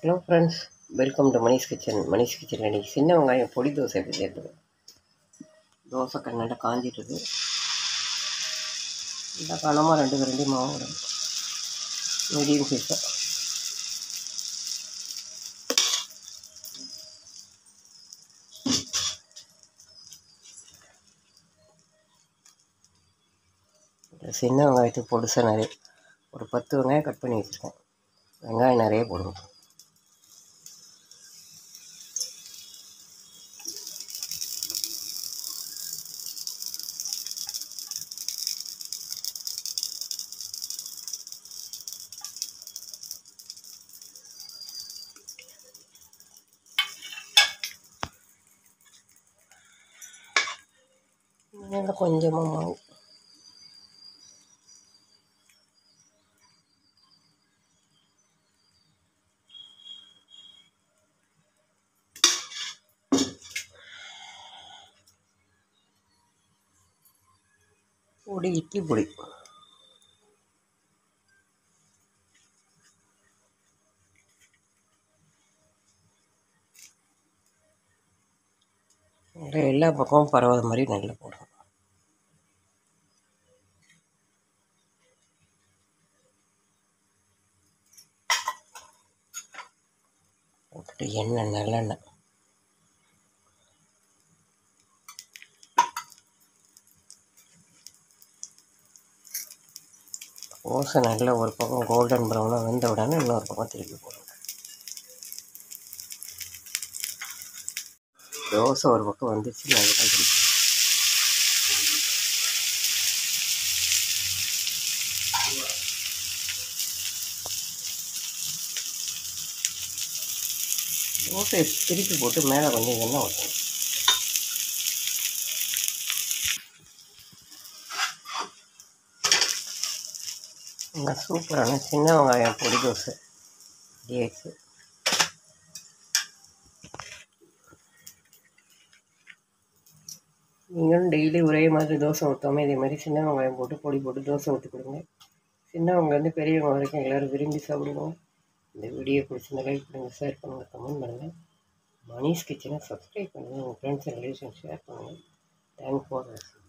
Hello friends, welcome to Manish kitchen. Manish kitchen இன்றைக்கி சின்ன வெங்காயம் பொடி தோசை எப்படி செய்யறது. தோசை கண்ணாட காஞ்சிட்டுது. இந்த கனமாக 2 கரண்டி மாவு விடணும், மீடியம் சைஸாக. சின்ன வெங்காயத்துக்கு பொடிசாக நிறைய ஒரு 10 வெங்காயம் கட் பண்ணி வச்சுருக்கேன். வெங்காயம் நிறைய போடணும். கொஞ்சமாக மாவு, பொடி இட்லி பொடி, எல்லா பக்கமும் பரவாத மாதிரி நல்லா போடணும். போட்டுட்டு எண்ணெய், நல்லெண்ணெய், தோசை நல்லா ஒரு பக்கம் கோல்டன் ப்ரௌனாக வெந்த உடனே இன்னொரு பக்கம் திருப்பி போடணும். தோசை ஒரு பக்கம் வந்துச்சு, நல்லா திருப்பி. தோசை திருப்பி போட்டு மேலே கொஞ்சம் எண்ணெய் ஊற்றணும். இந்த சூப்பரான சின்ன வெங்காயம் பொடி தோசை ரெடி ஆயிடுச்சு. நீங்களும் டெய்லி ஒரே மாதிரி தோசை ஊற்றாமல் இதே மாதிரி சின்ன வெங்காயம் போட்டு பொடி போட்டு தோசை ஊற்றி கொடுங்க. சின்னவங்க வந்து பெரியவங்க வரைக்கும் எல்லோரும் விரும்பி சாப்பிடுவோம். இந்த வீடியோ பிடிச்சிருந்த லைக் பண்ணுங்கள், ஷேர் பண்ணுங்கள், கமெண்ட் பண்ணுங்கள். மணிஷ் கிச்சனை சப்ஸ்கிரைப் பண்ணுங்கள். உங்கள் ஃப்ரெண்ட்ஸ் அண்ட் ரிலேஷன் ஷேர் பண்ணுங்கள். தேங்க்ஸ் ஃபார் வாட்சிங்.